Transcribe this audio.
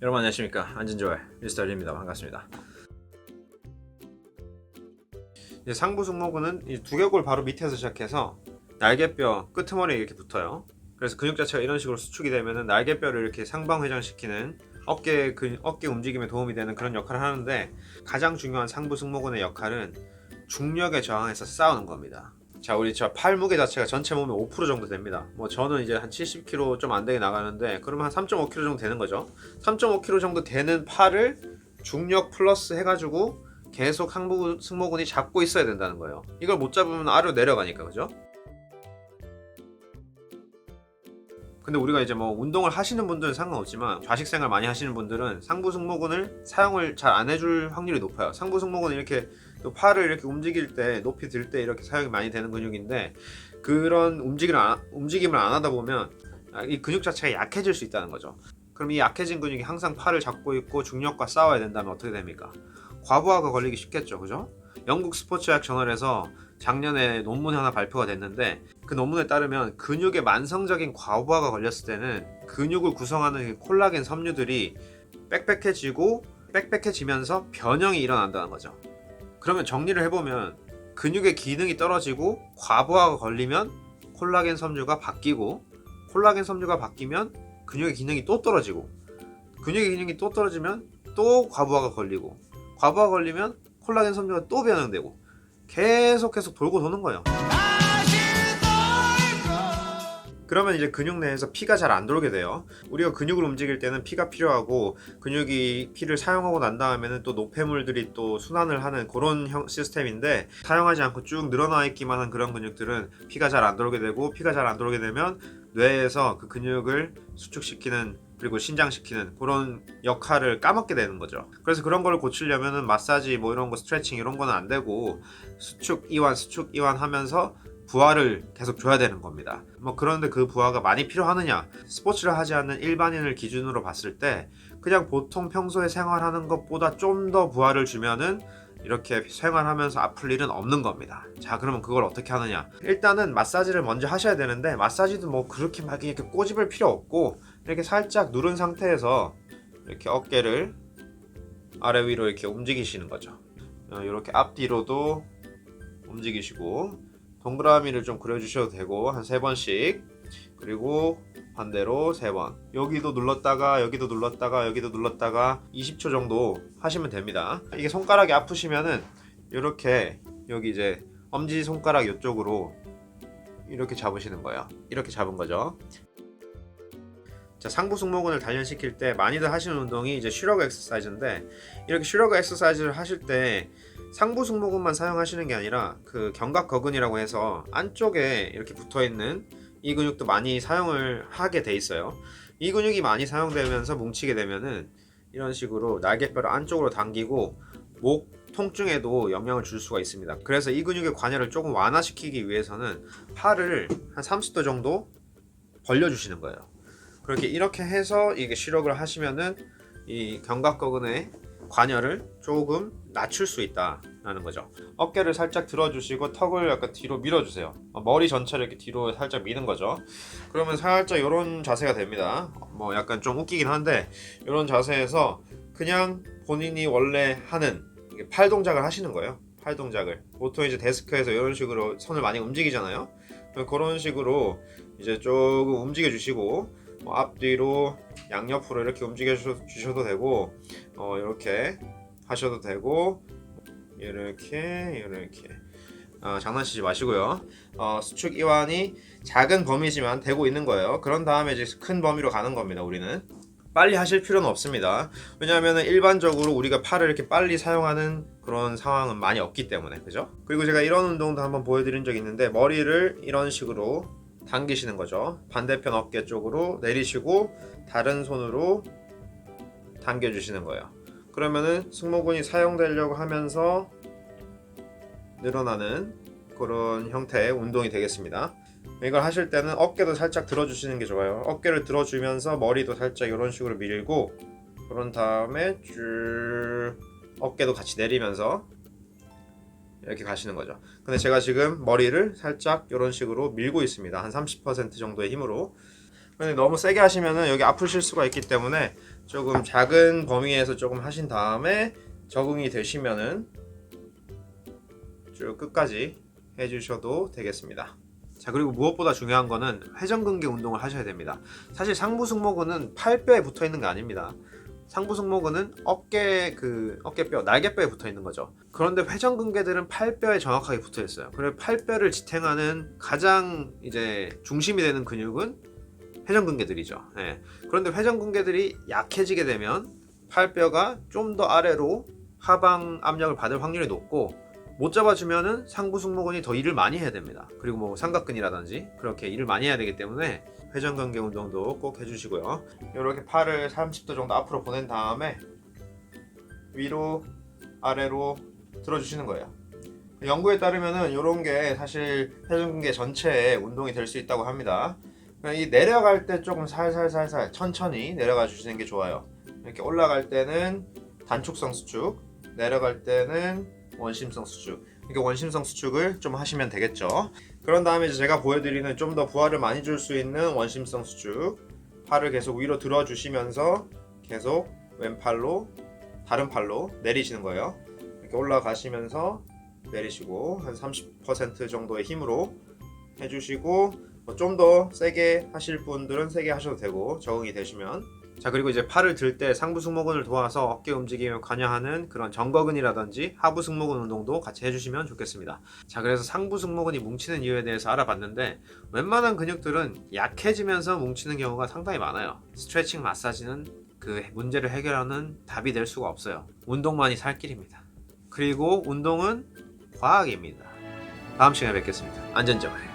여러분 안녕하십니까. 안진조의 미스터 리입니다. 반갑습니다. 이제 상부 승모근은 이 두개골 바로 밑에서 시작해서 날개뼈 끄트머리에 이렇게 붙어요. 그래서 근육 자체가 이런 식으로 수축이 되면은 날개뼈를 이렇게 상방 회전시키는 어깨 움직임에 도움이 되는 그런 역할을 하는데, 가장 중요한 상부 승모근의 역할은 중력에 저항해서 싸우는 겁니다. 자, 우리 저 팔 무게 자체가 전체 몸의 5% 정도 됩니다. 뭐 저는 이제 한 70kg 좀 안 되게 나가는데, 그러면 한 3.5kg 정도 되는 거죠. 3.5kg 정도 되는 팔을 중력 플러스 해가지고 계속 상부 승모근이 잡고 있어야 된다는 거예요. 이걸 못 잡으면 아래로 내려가니까, 그죠? 근데 우리가 이제 뭐 운동을 하시는 분들은 상관없지만 좌식 생활 많이 하시는 분들은 상부 승모근을 사용을 잘 안 해줄 확률이 높아요. 상부 승모근은 이렇게 또 팔을 이렇게 움직일 때, 높이 들 때 이렇게 사용이 많이 되는 근육인데, 그런 움직임을 안 하다 보면 이 근육 자체가 약해질 수 있다는 거죠. 그럼 이 약해진 근육이 항상 팔을 잡고 있고 중력과 싸워야 된다면 어떻게 됩니까? 과부하가 걸리기 쉽겠죠, 그죠? 영국 스포츠학 저널에서 작년에 논문이 하나 발표가 됐는데, 그 논문에 따르면 근육에 만성적인 과부하가 걸렸을 때는 근육을 구성하는 콜라겐 섬유들이 빽빽해지면서 변형이 일어난다는 거죠. 그러면 정리를 해보면, 근육의 기능이 떨어지고 과부하가 걸리면 콜라겐 섬유가 바뀌고, 콜라겐 섬유가 바뀌면 근육의 기능이 또 떨어지고, 근육의 기능이 또 떨어지면 또 과부하가 걸리고, 과부하가 걸리면 콜라겐 섬유가 또 변형되고, 계속 돌고 도는 거예요. 그러면 이제 근육 내에서 피가 잘 안 돌게 돼요. 우리가 근육을 움직일 때는 피가 필요하고, 근육이 피를 사용하고 난 다음에는 또 노폐물들이 또 순환을 하는 그런 시스템인데, 사용하지 않고 쭉 늘어나 있기만 한 그런 근육들은 피가 잘 안 돌게 되고, 피가 잘 안 돌게 되면 뇌에서 그 근육을 수축시키는, 그리고 신장시키는 그런 역할을 까먹게 되는 거죠. 그래서 그런 걸 고치려면은 마사지 뭐 이런 거, 스트레칭 이런 거는 안 되고, 수축 이완 하면서 부하를 계속 줘야 되는 겁니다. 뭐 그런데 그 부하가 많이 필요하느냐? 스포츠를 하지 않는 일반인을 기준으로 봤을 때 그냥 보통 평소에 생활하는 것보다 좀 더 부하를 주면은 이렇게 생활하면서 아플 일은 없는 겁니다. 자, 그러면 그걸 어떻게 하느냐? 일단은 마사지를 먼저 하셔야 되는데, 마사지도 뭐 그렇게 막 이렇게 꼬집을 필요 없고, 이렇게 살짝 누른 상태에서 이렇게 어깨를 아래 위로 이렇게 움직이시는 거죠. 이렇게 앞뒤로도 움직이시고, 동그라미를 좀 그려주셔도 되고, 한 3번씩, 그리고 반대로 3번, 여기도 눌렀다가 여기도 눌렀다가 여기도 눌렀다가 20초 정도 하시면 됩니다. 이게 손가락이 아프시면은 이렇게 여기 이제 엄지손가락 이쪽으로 이렇게 잡으시는 거예요. 이렇게 잡은 거죠. 자, 상부 승모근을 단련시킬 때 많이들 하시는 운동이 이제 슈러그 엑서사이즈인데, 이렇게 슈러그 엑서사이즈를 하실 때 상부 승모근만 사용하시는 게 아니라 그 견갑거근이라고 해서 안쪽에 이렇게 붙어있는 이 근육도 많이 사용을 하게 돼 있어요. 이 근육이 많이 사용되면서 뭉치게 되면은 이런 식으로 날개뼈를 안쪽으로 당기고 목 통증에도 영향을 줄 수가 있습니다. 그래서 이 근육의 관여를 조금 완화시키기 위해서는 팔을 한 30도 정도 벌려주시는 거예요. 이렇게 해서 이게 시력을 하시면은 이 견갑거근의 관여를 조금 낮출 수 있다라는 거죠. 어깨를 살짝 들어주시고 턱을 약간 뒤로 밀어주세요. 머리 전체를 이렇게 뒤로 살짝 미는 거죠. 그러면 살짝 이런 자세가 됩니다. 뭐 약간 좀 웃기긴 한데, 이런 자세에서 그냥 본인이 원래 하는 팔 동작을 하시는 거예요. 팔 동작을 보통 이제 데스크에서 이런 식으로 손을 많이 움직이잖아요. 그런 식으로 이제 조금 움직여 주시고, 앞뒤로 양옆으로 이렇게 움직여 주셔도 되고, 이렇게 하셔도 되고, 이렇게 장난치지 마시고요. 수축 이완이 작은 범위지만 되고 있는 거예요. 그런 다음에 이제 큰 범위로 가는 겁니다. 우리는 빨리 하실 필요는 없습니다. 왜냐하면 일반적으로 우리가 팔을 이렇게 빨리 사용하는 그런 상황은 많이 없기 때문에, 그죠? 그리고 제가 이런 운동도 한번 보여드린 적이 있는데, 머리를 이런 식으로 당기시는 거죠. 반대편 어깨 쪽으로 내리시고 다른 손으로 당겨주시는 거예요. 그러면은 승모근이 사용되려고 하면서 늘어나는 그런 형태의 운동이 되겠습니다. 이걸 하실 때는 어깨도 살짝 들어주시는 게 좋아요. 어깨를 들어주면서 머리도 살짝 이런 식으로 밀고, 그런 다음에 쭉 어깨도 같이 내리면서 이렇게 가시는 거죠. 근데 제가 지금 머리를 살짝 이런 식으로 밀고 있습니다. 한 30% 정도의 힘으로. 근데 너무 세게 하시면은 여기 아프실 수가 있기 때문에 조금 작은 범위에서 조금 하신 다음에 적응이 되시면은 쭉 끝까지 해주셔도 되겠습니다. 자, 그리고 무엇보다 중요한 거는 회전근개 운동을 하셔야 됩니다. 사실 상부승모근은 팔뼈에 붙어 있는 게 아닙니다. 상부승모근은 어깨뼈, 날개뼈에 붙어 있는 거죠. 그런데 회전근개들은 팔뼈에 정확하게 붙어 있어요. 그래서 팔뼈를 지탱하는 가장 이제 중심이 되는 근육은 회전근개들이죠. 예. 그런데 회전근개들이 약해지게 되면 팔뼈가 좀 더 아래로 하방 압력을 받을 확률이 높고, 못 잡아주면은 상부승모근이 더 일을 많이 해야 됩니다. 그리고 뭐 삼각근이라든지 그렇게 일을 많이 해야 되기 때문에 회전근개 운동도 꼭 해주시고요. 이렇게 팔을 30도 정도 앞으로 보낸 다음에 위로 아래로 들어주시는 거예요. 연구에 따르면은 이런 게 사실 회전근개 전체에 운동이 될 수 있다고 합니다. 이 내려갈 때 조금 살살살살 천천히 내려가 주시는 게 좋아요. 이렇게 올라갈 때는 단축성 수축, 내려갈 때는 원심성 수축, 이렇게 원심성 수축을 좀 하시면 되겠죠. 그런 다음에 이제 제가 보여드리는 좀 더 부하를 많이 줄 수 있는 원심성 수축, 팔을 계속 위로 들어 주시면서 계속 왼팔로 다른 팔로 내리시는 거예요. 이렇게 올라가시면서 내리시고 한 30% 정도의 힘으로 해주시고, 좀 더 세게 하실 분들은 세게 하셔도 되고 적응이 되시면. 자, 그리고 이제 팔을 들 때 상부승모근을 도와서 어깨 움직임을 관여하는 그런 정거근이라든지 하부승모근 운동도 같이 해주시면 좋겠습니다. 자, 그래서 상부승모근이 뭉치는 이유에 대해서 알아봤는데, 웬만한 근육들은 약해지면서 뭉치는 경우가 상당히 많아요. 스트레칭 마사지는 그 문제를 해결하는 답이 될 수가 없어요. 운동만이 살 길입니다. 그리고 운동은 과학입니다. 다음 시간에 뵙겠습니다. 안전자고요.